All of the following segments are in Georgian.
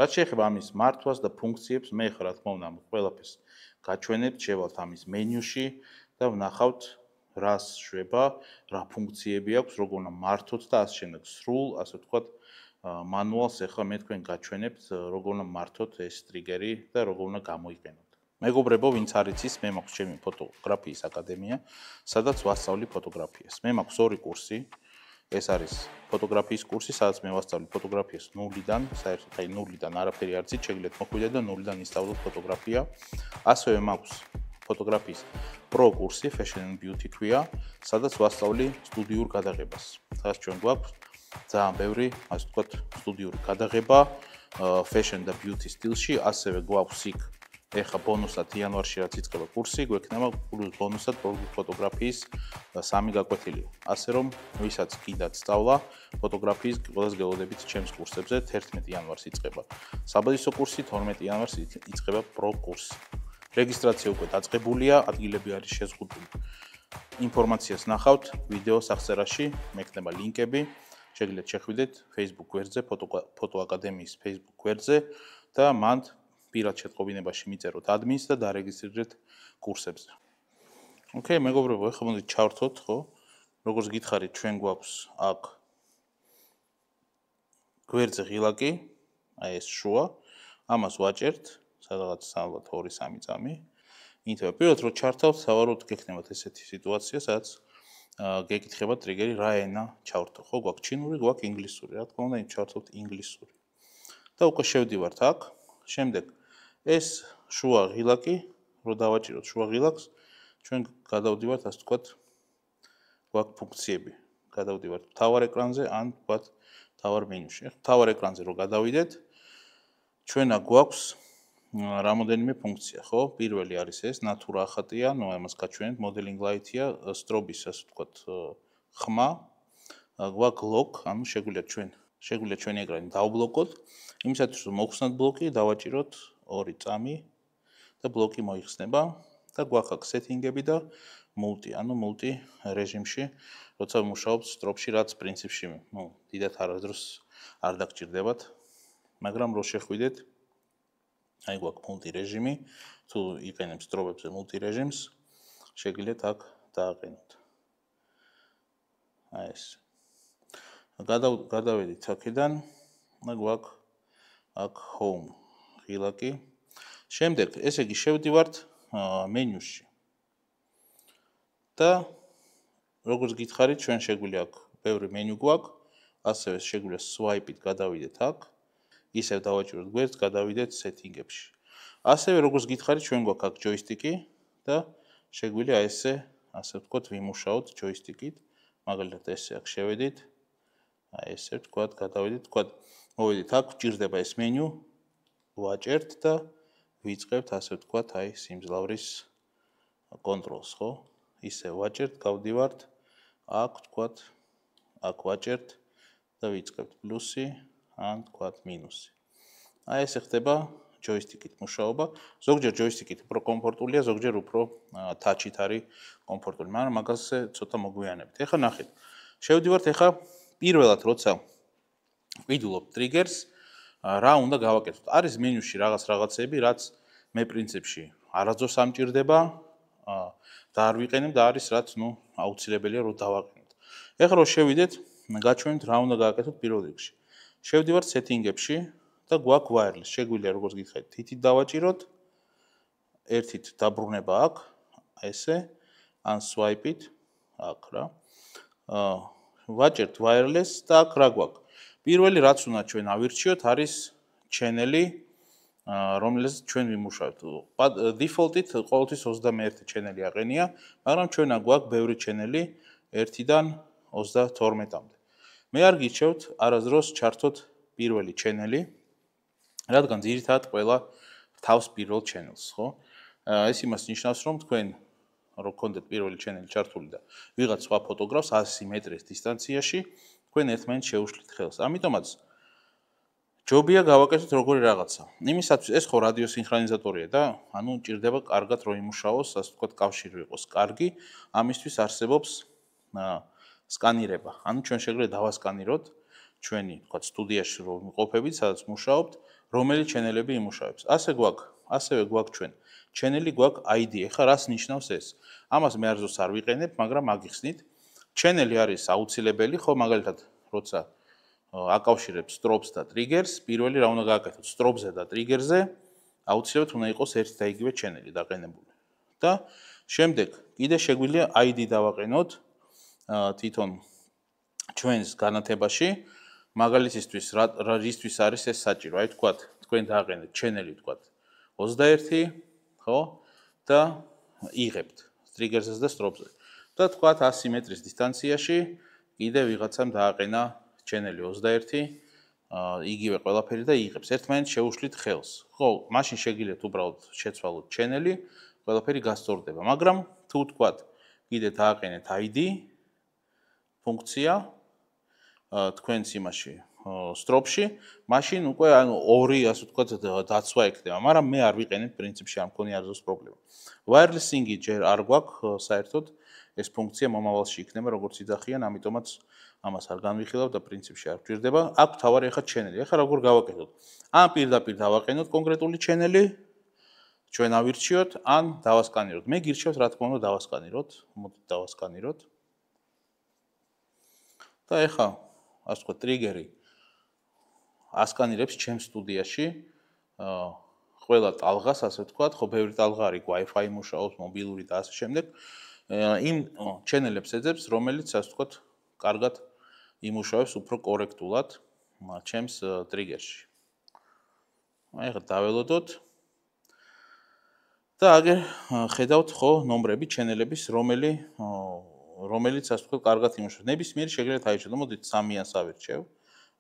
რაც შეეხება ამის მართვას და ფუნქციებს, მე ხარ რა თქმა უნდა ყველაფერს გაჩვენებთ, შევალთ ამის მენიუში და ვნახავთ რას შვება, რა ფუნქციები აქვს, როგორ უნდა მართოთ და ასე შემდეგ. სრულ, ასე ვთქვათ, მანუალს ახლა მე თქვენ გაჩვენებთ, როგორ უნდა მართოთ ეს ტრიგერი და როგორ უნდა გამოიყენოთ. მეგობრებო, ვინც არ იცის, მე მაქვს ჩემი ფოტოგრაფიის აკადემია, სადაც ვასწავლი ფოტოგრაფიას. მე მაქვს ორი კურსი. ეს არის ფოტოგრაფიის კურსი, სადაც მე ვასწავლი ფოტოგრაფიას ნულიდან, საერთოდ აი ნულიდან არაფერი არ იცით, შეგიძლიათ მოხვიდეთ და ნულიდან ისწავლოთ ფოტოგრაფია. ასევე მაქვს ფოტოგრაფიის პრო კურსი, Fashion and Beauty ქვია, სადაც ვასწავლი სტუდიურ გადაღებას. დღეს ჩვენ გვაქვს ძალიან ბევრი, ასე ვთქვათ, სტუდიური გადაღება Fashion და Beauty სტილში, ასევე გვაქვს იქ ეხა ბონუსად იანვარში რაც იწყება კურსი, გვექნება პლუს ბონუსად ფოტოგრაფიის 3 გაკვეთილი. ასე რომ, ვისაც კიდაც სწავლა ფოტოგრაფიის ყველას გელოდებით ჩემს კურსებზე 11 იანვარს იწყება. საბაზისო კურსი 12 იანვარს იწყება პრო კურსი. რეგისტრაცია უკვე დაწყებულია, ადგილები არის შეზღუდული. ინფორმაციას ნახავთ ვიდეოს აღწერაში, მექნება ლინკები, შეგიძლიათ შეხვიდეთ Facebook გვერდზე, ფოტო აკადემიის Facebook გვერდზე და მანდ პირად შეტყობინებაში მიწეროთ ადმინს და დარეგისტრირდეთ კურსებზე. ოკეი, მეგობრებო, ახლა მოდით ჩავრთოთ, ხო? როგორც გითხარით, ჩვენ გვაქვს აქ გვერდზე ღილაკი, აი ეს შუა, ამას ვაჭერთ, სადღაც ალბათ 2-3 წამი. ინთება პირველად რო ჩართავთ, სავარაუდოდ გექნებათ ესეთი სიტუაცია, სადაც გეკითხება ტრიგერი რა ენა ჩავრთო, ხო? გვაქვს ჩინური, გვაქვს ინგლისური, რა თქმა უნდა, ჩავრთობთ ინგლისური. და უკვე შევდივართ აქ, შემდეგ ეს შუა ღილაკი, რო დავაჭიროთ შუა ღილაკს, ჩვენ გადავდივართ, ასე ვთქვათ, გვაქვს ფუნქციები. გადავდივართ მთავარ ეკრანზე, ან ვთქვათ, მთავარ მენიუში. მთავარ ეკრანზე რო გადავიდეთ, ჩვენ აქ გვაქვს რამოდენიმე ფუნქცია, ხო? პირველი არის ეს, ნატურა ახატია, ნუ ამას გაჩვენეთ, modeling light-ია, სტრობის, ასე ვთქვათ, ხმა. გვაქვს lock, ანუ შეგვიძლია ჩვენი ეკრანი დავბლოკოთ. იმისათვის რომ მოხსნათ ბლოკი, დავაჭიროთ 2 წამი და ბლოკი მოიხსნება და გვაქვს აქ სეტინგები და multi, ანუ multi რეჟიმში, როცა ვმუშაობთ სტრობში, რაც პრინციპში, ნუ დიდათ არასდროს არ დაგჭირდებათ, მაგრამ რო შეხვიდეთ, აი გვაქვს multi რეჟიმი, თუ იყენებთ სტრობებზე multi რეჟიმს, შეგიძლიათ აქ დააყენოთ. აი ეს. გადავედით აქედან და გვაქვს აქ home ღილაკი. შემდეგ, ესე იგი შევდივართ მენიუში. და როგორც გითხარით, ჩვენ შეგვიძლია აქ ბევრი მენიუ გვაქვს, ასევე შეგვიძლია swipe-ით გადავიდეთ აქ, ისევ დავაჭიროთ გვერდს, გადავიდეთ setting-ებში. ასევე როგორც გითხარით, ჩვენ გვაქვს აქ joystick-ი და შეგვიძლია ესე, ასე ვთქვათ, ვიმუშაოთ joystick-ით. მაგალითად, ესე აქ შევედით. აი ესე ვთქვათ, გადავიდეთ, ვთქვათ, მოვედით აქ, გვჭირდება ეს მენიუ, ვაჭერთ და ვიწყებთ, ასე ვთქვათ, აი სიმძლავრის კონტროლს, ხო? ისე ვაჭერთ, გავდივართ, აქ ვთქვათ, აქ ვაჭერთ და ვიწყებთ პლუსი, ან ვთქვათ მინუსი. აი ესე ხდება joystick-ით მუშაობა. ზოგჯერ joystick-ით უფრო კომფორტულია, ზოგჯერ უფრო touch-ით არის კომფორტული, მაგრამ მაგაზე ცოტა მოგვიანებით. ეხლა ნახეთ. შევდივართ ეხლა პირველად როცა ვიდულობ ტრიგერს, რა უნდა გავაკეთოთ? არის მენიუში რაღაცები, რაც მე პრინციპში არაძოს ამჭირდება და არ ვიყენებ და არის რაც, ნუ, აუცილებელია რომ დავაყენოთ. ეხლა რო შევიდეთ, გაჩვენებთ რა უნდა გააკეთოთ პირველ რიგში. შევდივართ setting-ებში და გვაქვს wireless. შეგვიძლია როგორც გითხარით, თითით დავაჭიროთ, ერთით დაბრუნება აქ, ესე, ან swipe-ით აქ რა. ვაჭერთ wireless და აქ რა გვაქვს? პირველი რაც უნდა ჩვენ ავირჩიოთ არის channel-ი, რომელზეც ჩვენ ვიმუშავებთ. Default-ით ყოველთვის 21 channel-ი აყენია, მაგრამ ჩვენ აქ გვაქვს ბევრი channel-ი 1-დან 32-მდე. მე არ გიჩვევთ არასდროს ჩართოთ პირველი channel-ი, რადგან ძირითადად ყველა თავს პირველ channel-ს, ხო? ეს იმას ნიშნავს, რომ თქვენ რო გქონდეთ პირველი channel-ი ჩართული და ვიღაც სხვა ფოტოგრაფს 100 მეტრის დისტანციაში, თქვენ ერთმანეთს შეუშლით ხელს. ამიტომაც ჯობია გავაკეთოთ როგორი რაღაცა. იმისათვის ეს ხო რადიოსინქრონიზატორია და ანუ ჭირდება კარგად რომ იმუშაოს, ასე ვთქვათ, კავშირი იყოს კარგი. ამისთვის არსებობს სკანირება. ანუ ჩვენ შეგვიძლია დავასკანიროთ ჩვენი, თქვათ, სტუდიაში რომ ყოფებით, სადაც მუშაობთ, რომელი ჩენელები იმუშავებს. ასევე გვაქვს ჩვენ ჩენელი, გვაქვს ID. ეხლა რას ნიშნავს ეს? ამას მე არასდროს არ ვიყენებ, მაგრამ აგიხსნით. ჩენელი არის აუცილებელი, ხო, მაგალითად, როცა აკავშირებს სტრობს და ტრიგერს, პირველი რა უნდა გააკეთოთ? სტრობზე და ტრიგერზე აუცილებლად უნდა იყოს ერთი და იგივე ჩენელი დაყენებული. და შემდეგ კიდე შეგვიძლია ID დავაყენოთ თვითონ ჩვენს განათებაში, მაგალითისთვის რისთვის არის ეს საჭირო? აი თქვათ, თქვენ დააყენეთ ჩენელი, თქვათ 21, ხო? და იღებთ ტრიგერზეც და სტრობზე. და თქვათ 100 მეტრის დისტანციაში კიდე ვიღაცამ დააყენა ჩენელი 21, იგივე ყველაფერი და იღებს. ერთმანეთს შეუშლით ხელს. ხო, მაშინ შეგიძლიათ უბრალოდ შეცვალოთ ჩენელი, ყველაფერი გასწორდება. მაგრამ თუ თქვათ, კიდე დააყენეთ ID ფუნქცია თქვენს იმაში სტროპში, მაშინ უკვე ანუ ორი, ასე ვთქვათ, დაცვა ექნება, მაგრამ მე არ ვიყენებ პრინციპში, არ მქონია არასდროს პრობლემა. Wireless-ი ჯერ არ გვაქვს საერთოდ ეს ფუნქცია მომავალში იქნება, როგორც იძახიან, ამიტომაც ამას არ განვიხილავ და პრინციპში არ გვჭირდება. აქ თავარი ახლა ჩენელი. ახლა როგორ გავაკეთოთ? ან პირდაპირ დავაყენოთ კონკრეტული ჩენელი, ჩვენ ავირჩიოთ, ან დავასკანიროთ. მე გირჩევთ, რა თქმა უნდა, დავასკანიროთ. მოდით დავასკანიროთ. და ახლა, ასე ვთქვათ, ტრიგერი ასკანირებს ჩემს სტუდიაში ყველა ტალღას, ასე ვთქვათ, ხო, ბევრი ტალღა არის, Wi-Fi მუშაობს, მობილური და ასე შემდეგ. იმ ჩენელებს ეძებს, რომელიც, ასე ვთქვათ, კარგად იმუშავებს უფრო კორექტულად ჩემს ტრიგერში. აი, ახლა დაველოდოთ. და აგერ ხედავთ, ხო, ნომრები, ჩენელების, რომელიც, ასე ვთქვათ, კარგად იმუშავებს. ნებისმიერი შეგიძლიათ აირჩიოთ, მოდით 3-იანს ავირჩევ.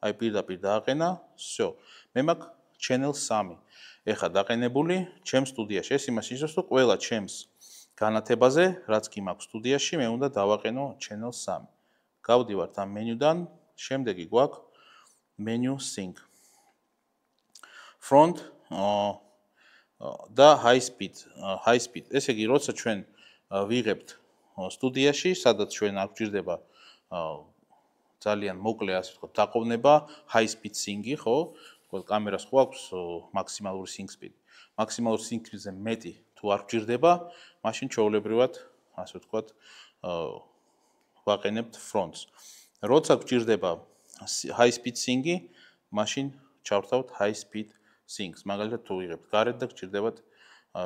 აი, პირდაპირ დააყენა, всё. მე მაქვს channel 3. ეხლა დაყენებული ჩემს სტუდიაში. ეს იმას ნიშნავს, რომ ყველა ჩემს განათებაზე, რაც კი მაქვს სტუდიაში, მე უნდა დავაყენო channel 3. გავდივართ ამ მენიუდან, შემდეგი გვაქვს menu sync. Front და high speed. ესე იგი, როცა ჩვენ ვიღებთ სტუდიაში, სადაც ჩვენ არ გვჭირდება ძალიან მოკლე, ასე ვთქვათ, დაყოვნება, high speed sync-ი, ხო? თქო, კამერას ხო აქვს მაქსიმალური sync speed. მაქსიმალური sync speed-ზე მეტი თუ არ გვჭირდება, მაშინ ჩვეულებრივად, ასე ვთქვათ, ვაყენებთ fronts. როცა გვჭირდება high speed sync-ი, მაშინ ჩავთავთ high speed sync-ს. მაგალითად, თუ ვიღებთ გარეთ და გვჭირდებათ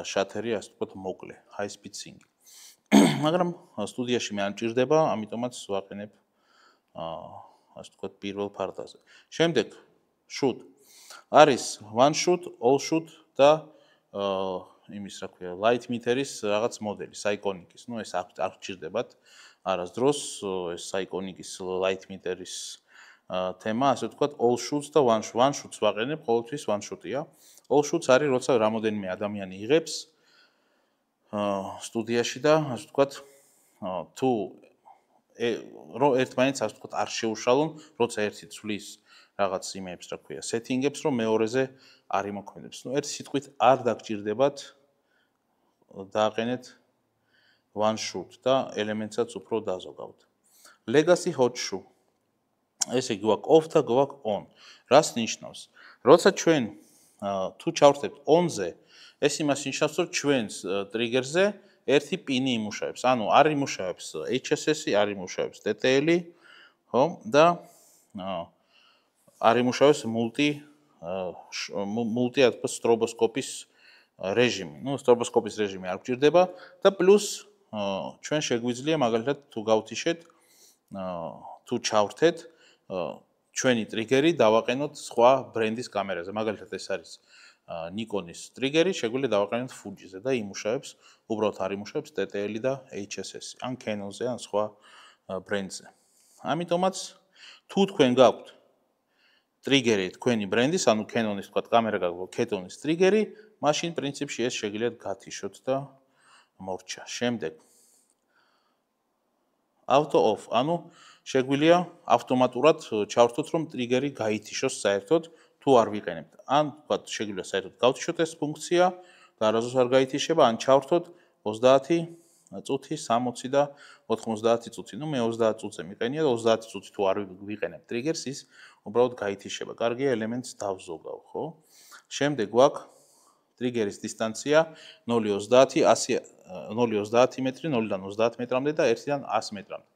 შათერი, ასე ვთქვათ, მოკლე, high speed sync-ი. მაგრამ სტუდიაში მე არ მჭირდება, ამიტომაც ვაყენებ ასე ვთქვათ, პირველ ფარდაზე. შემდეგ shoot. არის one shoot, all shoot და იმის, რა ქვია, light meter-ის რაღაც მოდელი, Psychonic-ის. ნუ ეს არ გჭირდებათ არასდროს ეს Psychonic-ის light meter-ის თემა, ასე ვთქვათ, all shoots და one shoots ვაყენებ, ყოველთვის one shoot-ია. All shoots არის, როცა რამოდენიმე ადამიანი იღებს სტუდიაში და, ასე ვთქვათ, თუ ერთმანეთს, ასე ვთქვათ, არ შეუშალონ, როცა ერთი ცვლის რაღაც იმეებს, რა ქვია, setting-ებს, რომ მეორეზე არ იმოქმედებს. ნუ ერთი სიტყვით არ დაგჭირდებათ დააყენეთ one shoot და ელემენტსაც უფრო დაზოგავთ. Legacy hot shoe. ესე იგი, გვაქვს off და გვაქვს on. რას ნიშნავს? როცა ჩვენ თუ ჩავხდეთ on-ზე, ეს იმას ნიშნავს, რომ ჩვენს ტრიგერზე ერთი პინი იმუშავებს. ანუ არ იმუშავებს HSS-ი, არ იმუშავებს TTL-ი, ხო? და არ იმუშავებს multi ასე ვთქვათ, სტრობოსკოპის რეჟიმი. ნუ სტრობოსკოპის რეჟიმი არ გვჭირდება და პლუს ჩვენ შეგვიძლია მაგალითად თუ გავთიშეთ, თუ ჩავრთეთ ჩვენი ტრიგერი დავაყენოთ სხვა ბრენდის კამერაზე. მაგალითად ეს არის Nikon-ის ტრიგერი, შეგვიძლია დავაყენოთ Fuji-ზე და იმუშავებს, უბრალოდ არ იმუშავებს TTL-ი და HSS-ი, ან Canon-ზე, ან სხვა ბრენდზე. ამიტომაც თუ თქვენ გაქვთ ტრიგერი თქვენი ბრენდის, ანუ Canon-ის, თქვათ, კამერა გაქვთ Canon-ის ტრიგერი, მაშინ პრინციპში ეს შეგიძლიათ გათიშოთ და მორჩა. შემდეგ auto off, ანუ შეგვიძლია ავტომატურად ჩავრთოთ, რომ ტრიგერი გაითიშოს საერთოდ, თუ არ ვიყენებთ. ან, თქვათ, შეგვიძლია საერთოდ გავთიშოთ ეს ფუნქცია და არასდროს არ გაითიშება, ან ჩავრთოთ 30 წუთი, 60 და 90 წუთი. ნუ მე 30 წუთზე მიყენია და 30 წუთი თუ არ ვიყენებ ტრიგერს, ის უბრალოდ გაითიშება. კარგია ელემენტს დავზოგავ, ხო? შემდეგ გვაქვს ტრიგერის დისტანცია 0.30, 0.30 მეტრი, 0-დან 30 მეტრამდე და 1-დან 100 მეტრამდე.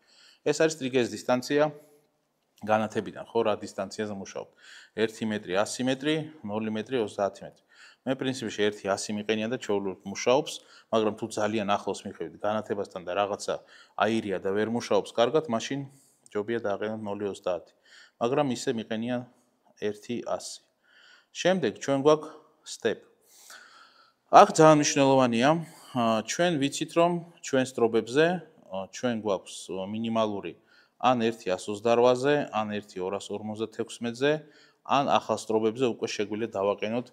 ეს არის ტრიგერის დისტანცია განათებიდან, ხო, რა დისტანციაზე მუშაობ. 1 მეტრი 100 მეტრი, 0 მეტრი 30 მეტრი. მე პრინციპში 1-100 მიყენია და ჩვეულებრივ მუშაობს, მაგრამ თუ ძალიან ახლოს მივხვდით განათებასთან და რაღაცა აირია და ვერ მუშაობს კარგად, მაშინ ჯობია დააყენოთ 0.30. მაგრამ ისე მიყენია 1-100. შემდეგ ჩვენ გვაქვს step. აქ ძალიან მნიშვნელოვანია, ჩვენ ვიცით რომ ჩვენ სტრობებზე ჩვენ გვაქვს მინიმალური ან 1-128-ზე, ან 1-256-ზე, ან ახალ სტრობებზე უკვე შეგვიძლია დავაყენოთ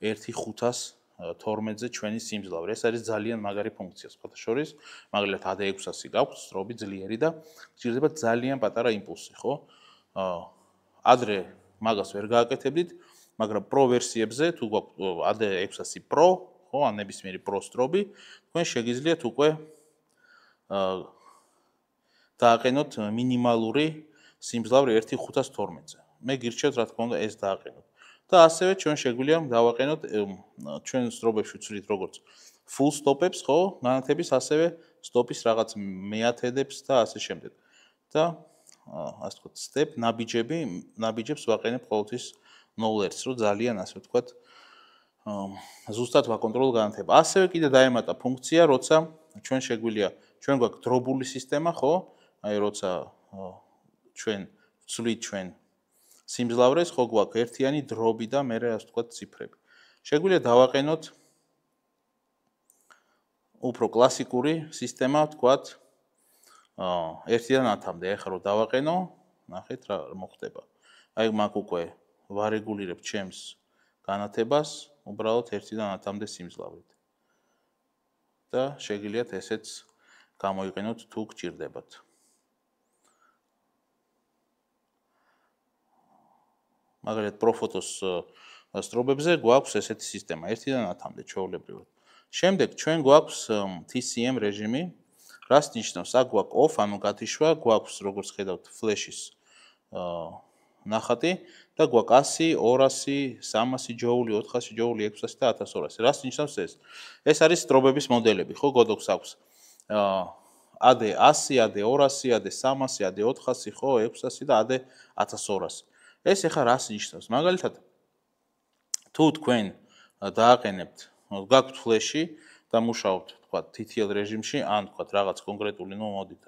1-512-ზე ჩვენი სიმძლავრე. ეს არის ძალიან მაგარი ფუნქცია, სხვათა შორის, მაგალითად AD600 გაქვთ სტრობი ძლიერი და გჭირდება ძალიან პატარა იმპულსი, ხო? ადრე მაგას ვერ გააკეთებდით, მაგრამ Pro ვერსიებზე თუ გვაქვთ AD600 Pro, ხო, ან ნებისმიერი Pro სტრობი, თქვენ შეგიძლიათ უკვე დააყენოთ მინიმალური სიმძლავრე 1-512-ზე. მე გირჩევთ რა თქმა უნდა ეს დააყენოთ. და ასევე ჩვენ შეგვიძლია დავაყენოთ ჩვენ სტრობებში ვცვლით როგორც full stop-ებს, ხო, განათების, ასევე stop-ის რაღაც მეათედებს და ასე შემდეგ. და ასე ვთქვათ, step ნაბიჯებს ვაყენებ ყოველთვის 0-1-ს, რომ ძალიან ასე ვთქვათ, ზუსტად ვაკონტროლო განათება. ასევე კიდე დაემატა ფუნქცია, როცა ჩვენ შეგვიძლია, ჩვენ გვაქვს დრობული სისტემა, ხო? აი როცა ჩვენ ვცვლით ჩვენ სიმძლავრეს, ხო გვაქვს ერთიანი დრობი და მერე ასე ვთქვათ ციფრები. შეგვიძლია დავაყენოთ უფრო კლასიკური სისტემა, ვთქვათ, 1-დან 10-მდე. ეხლა რომ დავაყენო, ნახეთ რა მოხდება. აი მაგ უკვე ვარეგულირებ ჩემს განათებას, უბრალოდ 1-დან 10-მდე სიმძლავრით. და შეგიძლიათ ესეც გამოიყენოთ თუ გჭირდებათ. მაგალითად პროფოტოს სტრობებზე გვაქვს ესეთი სისტემა 1-დან 10-მდე ჩვეულებრივად. შემდეგ ჩვენ გვაქვს TCM რეჟიმი, რას ნიშნავს? აქ გვაქვს off, ანუ გათიშვა, გვაქვს როგორც ხედავთ ფლეშის ნახატი და გვაქვს 100, 200, 300 ჯოული, 400 ჯოული, 600 და 1200. რას ნიშნავს ეს? ეს არის სტრობების მოდელები, ხო, გოდოქს აქვს AD100, AD200, AD300, AD400, ხო, 600 და AD1200. ეს ახლა რას ნიშნავს? მაგალითად, თუ თქვენ დააყენებთ, გაქვთ ფლეში და მუშაობთ, თქვა, TTL რეჟიმში, ან თქვა რაღაც კონკრეტული, ნუ მოდით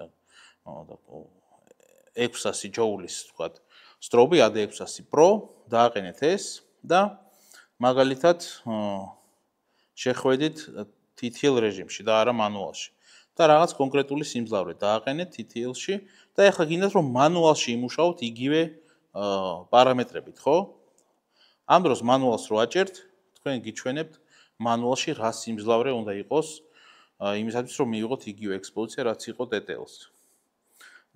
600 ჯოულის, თქვა, სტრობი AD600 Pro, დააყენეთ ეს და მაგალითად შეხვედით TTL რეჟიმში და არა მანუალში. და რაღაც კონკრეტული სიმძლავრე დააყენეთ TTL-ში და ახლა გინდათ რომ მანუალში იმუშაოთ იგივე პარამეტრებით, ხო? ამ დროს მანუალს რო აჭერთ, თქვენ გიჩვენებთ მანუალში რა სიმძლავრე უნდა იყოს, იმისათვის რომ მივიღოთ იგივე ექსპოზიცია, რაც იყო TTL-ს.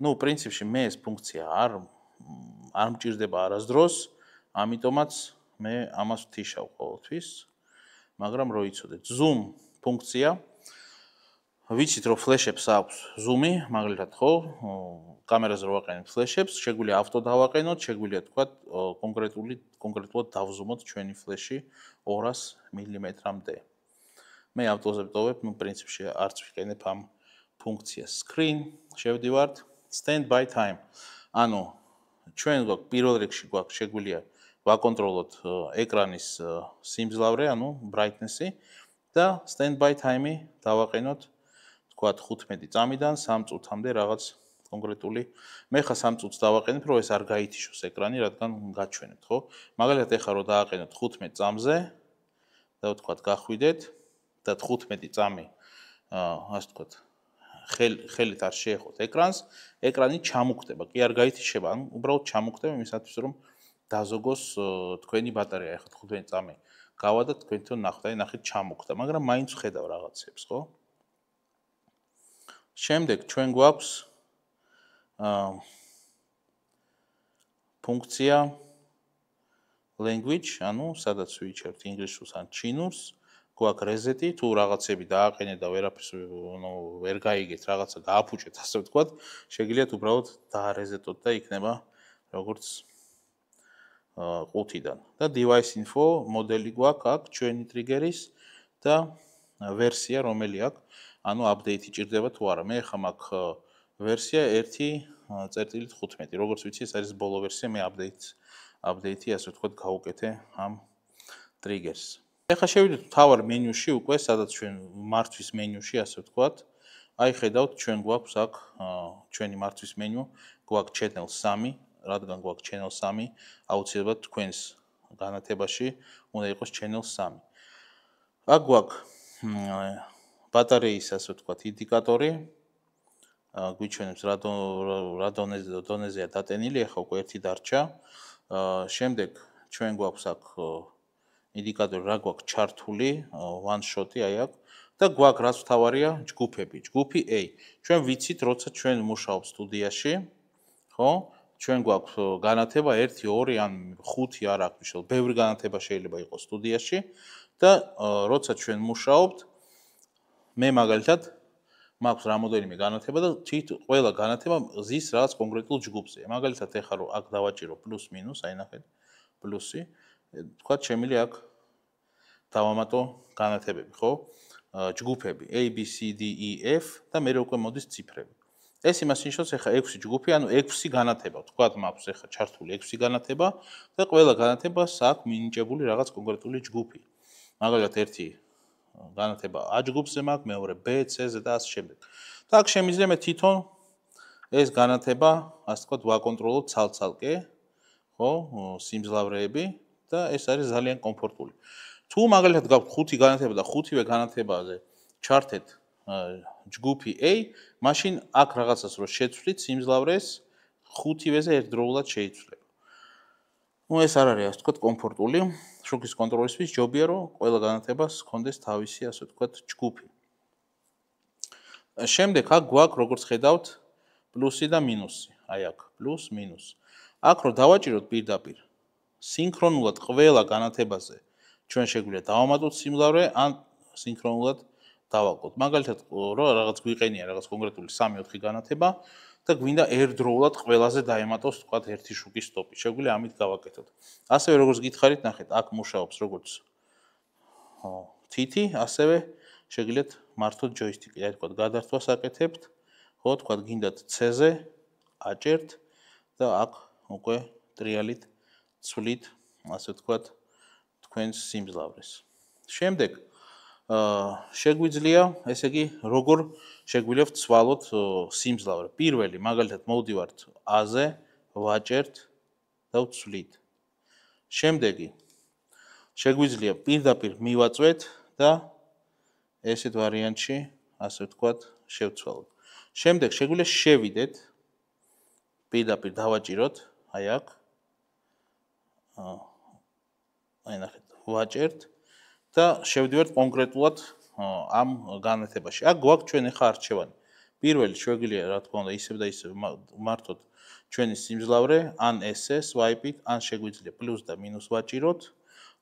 ნუ, პრინციპში მე ეს ფუნქცია არ მჭირდება არასდროს, ამიტომაც მე ამას ვთიშავ ყოველთვის, მაგრამ რო იცოდეთ, zoom ფუნქცია, ვიცით რომ ფლეშებს აქვს ზუმი, მაგალითად ხო, კამერაზე რო ვაყენებთ ფლეშებს, შეგვიძლია ავტო დავაყენოთ, შეგვიძლია თქვა კონკრეტულად დავზუმოთ ჩვენი ფლეში 200 მმ-მდე. მე ავტოზე ვტოვებ, ნუ პრინციპში არც ვიყენებ ამ ფუნქციას. Screen, შევდივართ, stand by time. ანუ ჩვენ გვაქვს პირველ რიგში გვაქვს შეგვიძლია ვაკონტროლოთ ეკრანის სიმძლავრე, ანუ brightness-ი და stand by time-ი დავაყენოთ თქვათ 15 წამიდან 3 წუთამდე რაღაც კონკრეტული. მე ხა 3 წუთს დავაყენებ, რომ ეს არ გაითიშოს ეკრანი, რადგან გაჩვენებთ, ხო? მაგალითად, ეხლა რომ დააყენოთ 15 წამზე და ვთქვათ, გახვიდეთ და 15 წამი, ასე ვთქვათ, ხელით არ შეეხოთ ეკრანს, ეკრანი ჩამუკვდება, კი არ გაითიშება, ანუ უბრალოდ ჩამუკვდება იმისათვის, რომ დაზოგოს თქვენი ბატარეა. ეხლა 15 წამი გავა და თქვენ თვითონ ნახეთ, აი ნახეთ ჩამუკვდა, მაგრამ მაინც ვხედავ რაღაცებს, ხო? შემდეგ ჩვენ გვაქვს ფუნქცია language, ანუ სადაც ვიჩერთ ინგლისურს ან ჩინურს, გვაქვს რეზეტი, თუ რაღაცები დააყენეთ და ვერაფერს ვერ გაიგეთ, რაღაცა გააფუჭეთ, ასე ვთქვათ, შეგიძლიათ უბრალოდ დაარეზეტოთ და იქნება როგორც 5-დან. და device info მოდელი გვაქვს აქ ჩვენი ტრიგერის და ვერსია რომელი აქვს, ანუ update ჭირდება თუ არა. მე ხა მაქვს ვერსია 1.15. როგორც ვიცი, ეს არის ბოლო ვერსია, მე update-ი ასე ვთქვათ გავუკეთე ამ ტრიგერს. ეხლა შევიდეთ მთავარ მენიუში უკვე, სადაც ჩვენ მართვის მენიუში, ასე ვთქვათ. აი ხედავთ, ჩვენ გვაქვს აქ ჩვენი მართვის მენიუ, გვაქვს channel 3, რადგან გვაქვს channel 3, აუცილებლად თქვენს განათებაში უნდა იყოს channel 3. აქ გვაქვს ბატარეის, ასე ვთქვათ, ინდიკატორი. გვიჩვენებს რა დონეზეა დატენილი, ეხლა უკვე ერთი დარჩა. შემდეგ ჩვენ გვაქვს აქ ინდიკატორი რა გვაქვს ჩართული, one shot-ი აი აქ და გვაქვს რაც მთავარია, ჯგუფები, ჯგუფი A. ჩვენ ვიცით, როცა ჩვენ მუშაობთ სტუდიაში, ხო? ჩვენ გვაქვს განათება 1, 2 ან 5 არ აქვს მნიშვნელობა, ბევრი განათება შეიძლება იყოს სტუდიაში და როცა ჩვენ მუშაობთ, მე მაგალითად მაქვს რამოდენიმე განათება და ყველა განათება ზის რაღაც კონკრეტულ ჯგუფზე. მაგალითად, ეხლა რომ აქ დავაჭირო პლუს მინუს, აი ნახეთ, პლუსი, თქვათ შემიძლია აქ დავამატო განათებები, ხო? ჯგუფები A, B, C, D, E, F და მე უკვე მოდის ციფრები. ეს იმას ნიშნავს, ეხლა 6 ჯგუფი, ანუ 6 განათება, თქვათ მაქვს ეხლა ჩართული 6 განათება და ყველა განათებას აქვს მინიჭებული რაღაც კონკრეტული ჯგუფი. მაგალითად, ერთი განათება A ჯგუფზე მაქვს, მეორე B, C-ზე და ასე შემდეგ. და აქ შემიძლია მე თვითონ ეს განათება, ასე ვთქვათ, ვაკონტროლოთ ცალ-ცალკე, ხო, სიმძლავრეები და ეს არის ძალიან კომფორტული. თუ მაგალითად გაქვთ 5 განათება და 5-ვე განათებაზე ჩართეთ ჯგუფი A, მაშინ აქ რაღაცას რო შეცვლით სიმძლავრეს 5-ვეზე ერთდროულად შეიცვლება. ეს არ არის, ასე ვთქვათ, კომფორტული. შუქის კონტროლისთვის ჯობია, რომ ყველა განათებას ჰქონდეს თავისი, ასე ვთქვათ, ჯგუფი. შემდეგ აქ გვაქვს, როგორც ხედავთ, პლუსი და მინუსი. აი აქ, პლუს, მინუს. აქ რო დავაჭიროთ პირდაპირ სინქრონულად ყველა განათებაზე ჩვენ შეგვიძლია დავამატოთ სიმძლავრე ან სინქრონულად დავაკლოთ. მაგალითად, რო რაღაც გვიყენია რაღაც კონკრეტული 3-4 განათება და გვინდა ერთდროულად ყველაზე დაემატოს, თქვათ, ერთი შუქის სტოპი. შეგვიძლია ამით გავაკეთოთ. ასევე როგორც გითხარით, ნახეთ, აქ მუშაობს როგორც თითი, ასევე შეგიძლიათ მართოთ ჯოისტიკი. აი თქვათ, გადართვას აკეთებთ, ხო, თქვათ, გინდათ C-ზე აჭერთ და აქ უკვე ტრიალით ცვლით, ასე ვთქვათ, თქვენს სიმძლავრეს. შემდეგ შეგვიძლია, ესე იგი, როგორ შეგვიძლია ვცვალოთ სიმძლავრე. პირველი, მაგალითად, მოვდივართ A-ზე, ვაჭერთ და ვცვლით. შემდეგი, შეგვიძლია პირდაპირ მივაწვეთ და ესეთ ვარიანტში, ასე ვთქვათ, შევცვალოთ. შემდეგ შეგვიძლია შევიდეთ, პირდაპირ დავაჭიროთ, აი აქ. აი ნახეთ, ვაჭერთ და შევდივართ კონკრეტულად ამ განათებაში. აქ გვაქვს ჩვენ ახლა არჩევანი. პირველი შეგვიძლია, რა თქმა უნდა, ისევ და ისევ მართოთ ჩვენი სიმძლავრე, ან ესე სვაიპით, ან შეგვიძლია პლუს და მინუს ვაჭიროთ,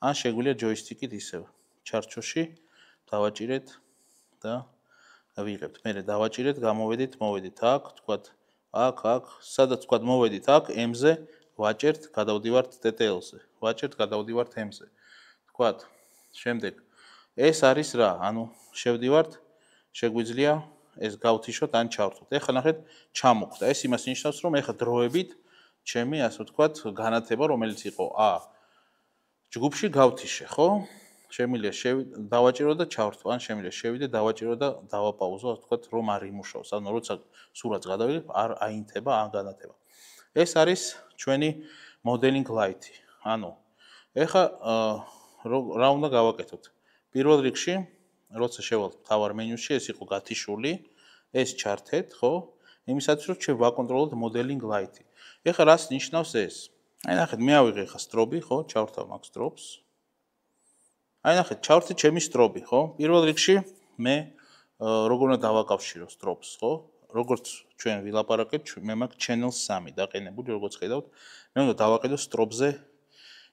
ან შეგვიძლია ჯოისტიკით ისევ ჩარჩოში დავაჭირეთ და ვიღებთ. მერე დავაჭირეთ, გამოვედით, მოვედით აქ, თქვათ, აქ, სადაც თქვათ მოვედით აქ, M-ზე ვაჭერთ, გადავდივართ TTL-ზე. ვაჭერთ, გადავდივართ M-ზე. თქვათ, შემდეგ ეს არის რა? ანუ შევდივართ, შეგვიძლია ეს გავთიშოთ ან ჩავრთოთ. ეხლა ნახეთ, ჩამოხდა. ეს იმას ნიშნავს, რომ ეხლა დროებით ჩემი, ასე ვთქვათ, განათება, რომელიც იყო A ჯგუფში გავთიშე, ხო? შემიძლია დავაჭირო და ჩავრთო, ან შემიძლია შევიდე, დავაჭირო და დავაპაუზო, ასე ვთქვათ, რომ არ იმუშაოს. ანუ როცა სურათს გადავიღებ, არ აინთება ან განათება. ეს არის ჩვენი modeling light-ი. ანუ ეხლა რა უნდა გავაკეთოთ? პირველ რიგში, როცა შევალთ მთავარ მენიუში, ეს იყო გათიშული, ეს ჩართეთ, ხო? იმისათვის, რომ ჩვენ ვაკონტროლოთ modeling light-ი. ეხლა რას ნიშნავს ეს? აი ნახეთ, მე ავიღე ეხლა სტრობი, ხო? ჩავრთავ მაგ სტრობს. აი ნახეთ, ჩავრთე ჩემი სტრობი, ხო? პირველ რიგში მე როგორ უნდა დავაკავშირო სტრობს, ხო? როგორც ჩვენ ვილაპარაკეთ, მე მაქვს channel 3 დაყენებული, როგორც ხედავთ, მე უნდა დავაყენო სტრობზე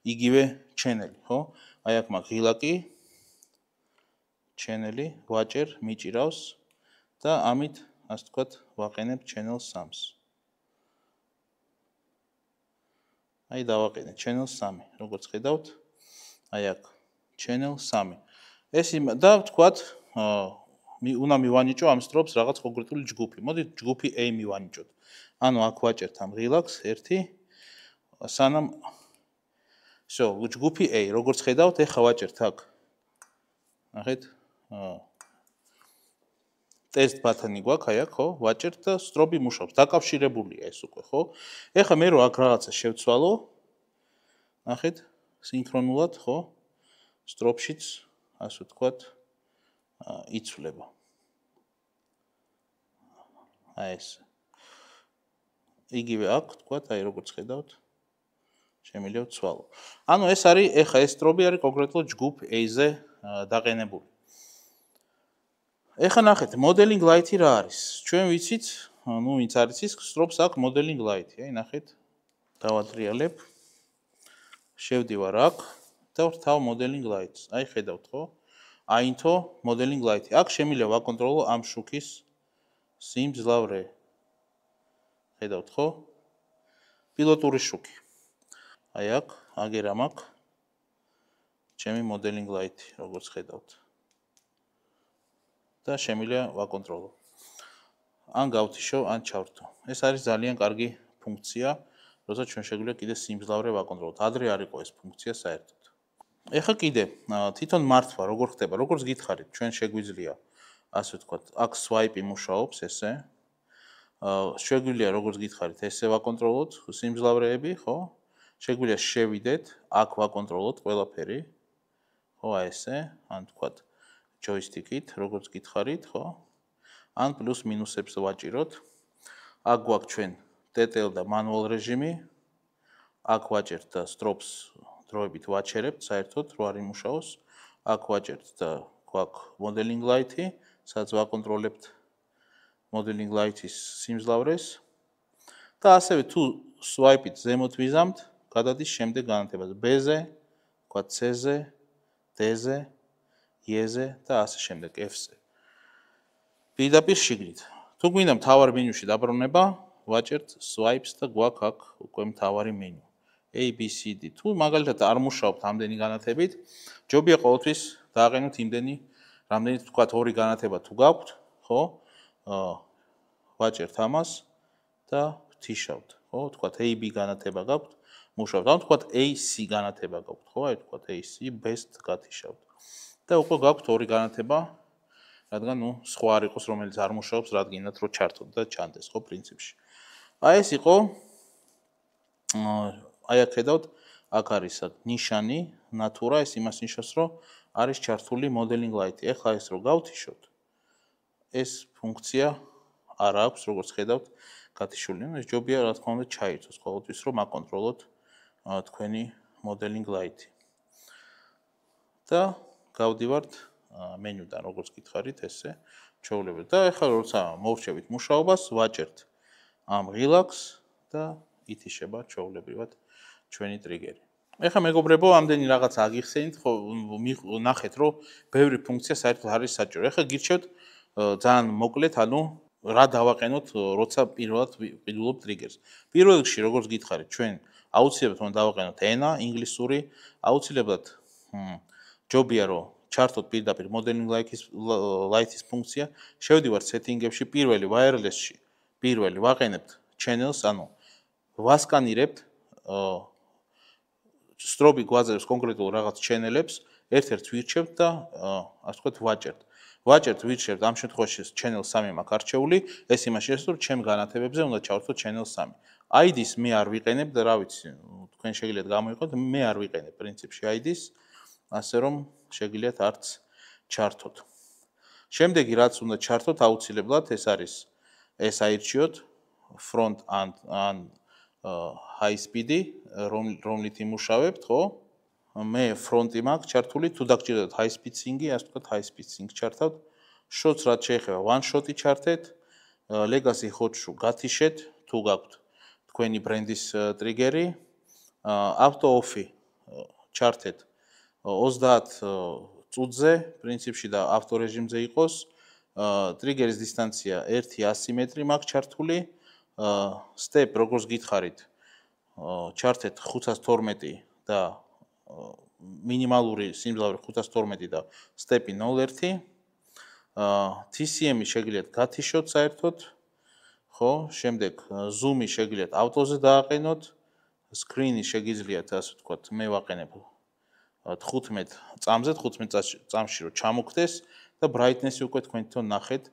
იგივე channel-ი, ხო? აი აქ მაქვს ღილაკი. channel-ი ვაჭერ მიჭირავს და ამით ასე ვთქვათ ვაყენებ channel 3-ს. აი დავაყენე channel 3, როგორც ხედავთ, აი აქ channel 3. ეს და ვთქვათ, უნდა მივანიჭო ამ სტრობს რაღაც კონკრეტული ჯგუფი. მოდით ჯგუფი A მივანიჭოთ. ანუ აქ ვაჭერთ ამ relax 1 სანამ ჯგუფი A, როგორც ხედავთ, ეხა ვაჭერთ აქ. ნახეთ, test button-ი გვაქვს, აი აქ, ხო? ვაჭერთ და სტრობი მუშაობს. დაკავშირებულია ეს უკვე, ხო? ეხა მე რო აქ რაღაცა შევცვალო, ნახეთ, სინქრონულად, ხო? სტრობშიც, ასე ვთქვათ, იცვლება. აი ეს. იგივე აქ, ვთქვათ, აი როგორც ხედავთ, შემიძლია ვცვალო. ანუ ეს არის, ეხა ეს სტრობი არის კონკრეტულად ჯგუფ A-ზე დაყენებული. ეხა ნახეთ, modeling light-ი რა არის? ჩვენ ვიცით, ну, ვინც არის ის სტრობს აქვს modeling light-ი, აი ნახეთ. დავატრიალებ. შევდივარ აქ და ვთავ modeling light-ს. აი ხედავთ, ხო? აინთო modeling light-ი. აქ შემიძლია ვაკონტროლო ამ შუქის სიმძლავრე. ხედავთ, ხო? პილოტური შუქი. აი აქ, აგერ ამ აქ ჩემი modeling light-ი, როგორც ხედავთ. და შემიძლია ვაკონტროლო. ან გავთიშო, ან ჩავრთო. ეს არის ძალიან კარგი ფუნქცია, როცა ჩვენ შეგვიძლია კიდე სიმძლავრე ვაკონტროლოთ. ადრე არ იყო ეს ფუნქცია საერთოდ. ეხა კიდე თვითონ მართვა როგორ ხდება? როგორც გითხარით, ჩვენ შეგვიძლია ასე ვთქვათ, აქ swipe-ი მუშაობს ესე. შეგვიძლია როგორც გითხარით, ესე ვაკონტროლოთ სიმძლავრეები, ხო? შეგვიძლია შევიდეთ, აქ ვაკონტროლოთ ყველაფერი. ხო, აი ესე, ან ვთქვათ joystick-ით, როგორც გითხარით, ხო? ან პლუს მინუსებს ვაჭიროთ. აქ გვაქვს ჩვენ TTL და manual რეჟიმი. აქ ვაჭერთ და სტრობს დროებით ვაჩერებთ, საერთოდ რო არ იმუშაოს. აქ ვაჭერთ და გვაქვს modeling light-ი, სადაც ვაკონტროლებთ modeling light-ის სიმძლავრეს. და ასევე თუ swipe-ით ზემოთ ვიზამთ, გადადის შემდეგ განათებაზე B-ზე, ვთქვათ C-ზე, D-ზე, E-ზე და ასე შემდეგ F-ზე. პირდაპირ შიგნით. თუ გვინდა მთავარ მენიუში დაბრუნება, ვაჭერთ swipes და გვაქვს აქ უკვე მთავარი მენიუ. A, B, C, D. თუ მაგალითად არ მუშაობთ ამდენი განათებით, ჯობია ყოველთვის დააყენოთ იმდენი, რამდენიც ვთქვათ 2 განათება თუ გაქვთ, ხო? ვაჭერთ ამას და ვთიშავთ, ხო? ვთქვათ A, B განათება გაქვთ, მუშაობთ. ან ვთქვათ A, C განათება გაქვთ, ხო? აი ვთქვათ A, C best გათიშავთ. და უკვე გაქვთ 2 განათება, რადგან ნუ სხვა არ იყოს, რომელიც არ მუშაობს, რადგანაც რო ჩართოთ და ჩანდეს, ხო, პრინციპში. აი ეს იყო აი აქ ხედავთ, აქ არის ნიშანი, natura, ეს იმას ნიშნავს, რომ არის ჩართული modeling light-ი. ეხლა ეს რო გავთიშოთ, ეს ფუნქცია არ აქვს, როგორც ხედავთ, გათიშული. ეს ჯობია, რა თქმა უნდა, ჩაირთოს ყოველთვის, რომ აკონტროლოთ თქვენი modeling light-ი. და გავდივართ მენიუდან, როგორც გითხარით, ესე ჩვეულებრივ. და ეხლა როცა მოვრჩევით მუშაობას, ვაჭერთ ამ relax და ითიშება ჩვეულებრივად ჩვენი ტრიგერი. ეხლა მეგობრებო, ამდენი რაღაც აგიხსენით, ხო, ნახეთ, რომ ბევრი ფუნქცია საერთოდ არის საჭირო. ეხლა გირჩევთ ძალიან მოკლედ, ანუ რა დავაყენოთ, როცა პირველად ვყიდულობ ტრიგერს. პირველ რიგში, როგორც გითხარით, ჩვენ აუცილებლად უნდა დავაყენოთ ენა, ინგლისური, აუცილებლად ჯობია, რომ ჩართოთ პირდაპირ modeling light-ის ფუნქცია. შევდივართ setting-ებში, პირველი wireless-ში, პირველი ვაყენებთ channels, ანუ ვასკანირებთ სტრობი გვაძლევს კონკრეტულ რაღაც channel-ებს, ერთ-ერთ ვირჩევთ და ასე ვთქვათ ვაჭერთ, ვირჩევთ ამ შემთხვევაში channel 3 მაქვს არჩეული, ეს იმაში არის, რომ ჩემ განათებებზე უნდა ჩავართო channel 3. ID-ს მე არ ვიყენებ და რა ვიცი, თქვენ შეგიძლიათ გამოიყენოთ, მე არ ვიყენებ პრინციპში ID-ს, ასე რომ შეგიძლიათ არც ჩართოთ. შემდეგი რაც უნდა ჩართოთ აუცილებლად ეს არის ეს აირჩიოთ front and high speed-ი, რომლით იმუშავებთ, ხო? მე front-ი მაქვს ჩართული, თუ დაგჭირდებათ high speed sync-ი, ასე ვთქვათ high speed sync ჩართავთ. shot-ს რაც შეეხება one shot-ი ჩართეთ, legacy hot-ს გათიშეთ, თუ გაქვთ თქვენი ბრენდის ტრიგერი, auto off-ი ჩართეთ 30 წუთზე, პრინციპში და ავტორეჟიმზე იყოს. ტრიგერის დისტანცია 1-100 მეტრი მაქვს ჩართული. სტეპ როგორც გითხარით, ჩართეთ 512 და მინიმალური სიმძლავრე 512 და სტეპი 0.1. TCM-ი შეგიძლიათ გათიშოთ საერთოდ. ხო, შემდეგ zoom-ი შეგიძლიათ ავტოზე დააყენოთ. screen-ი შეგიძლიათ, ასე ვთქვათ, მე ვაყენებ 15 წამზე, 15 წამში რომ ჩამოგხდეს და brightness-ი უკვე თქვენ თვითონ ნახეთ,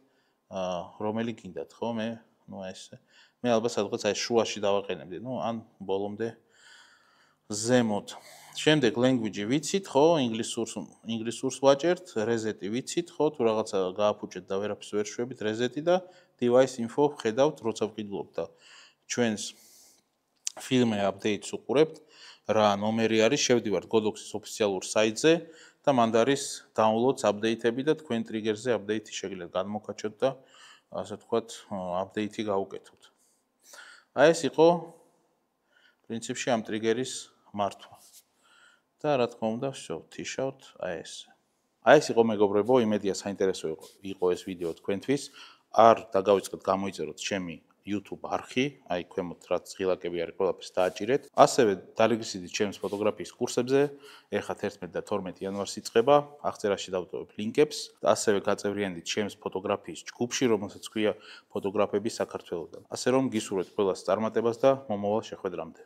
რომელი გინდათ, ხო? მე ალბათ სადღაც აი შუაში დავაყენებდი, ან ბოლომდე ზემოთ. შემდეგ language-ი ვიცით, ხო? ინგლისურს ვაჭერთ, reset-ი ვიცით, ხო? თუ რაღაცა გააფუჭეთ და ვერაფერს ვერ შვებით, reset-ი და device info ხედავთ, როცა ვყიდულობთ და ჩვენს firmware update-ს უყურებთ, რა ნომერი არის, შევდივართ Godox-ის ოფიციალურ საიტზე და მანდ არის downloads update-ები და თქვენ trigger-ზე update-ი შეგიძლიათ გადმოგაჩოთ და ასე ვთქვათ, update-ი გაუკეთოთ. აი ეს იყო პრინციპში ამ ტრიგერის მართვა. და რა თქმა უნდა, ვთიშავთ აი ეს. აი ეს იყო მეგობრებო, იმედია საინტერესო იყო ეს ვიდეო თქვენთვის. არ დაგავიწყეთ გამოიწეროთ ჩემი YouTube არხი, აი ქვემოთ რაც ღილაკები არის, ყველაფერს დააჭირეთ. ასევე დარეგისტრირდით ჩემს ფოტოგრაფიის კურსებზე. ეხლა 11 და 12 იანვარს იწყება. აღწერაში დავტოვებ ლინკებს. ასევე გაწევრიანდით ჩემს ფოტოგრაფიის ჯგუფში, რომელსაც ქვია ფოტოგრაფები საქართველოსდან. ასე რომ გისურვებთ ყველას წარმატებას და მომავალ შეხვედრამდე.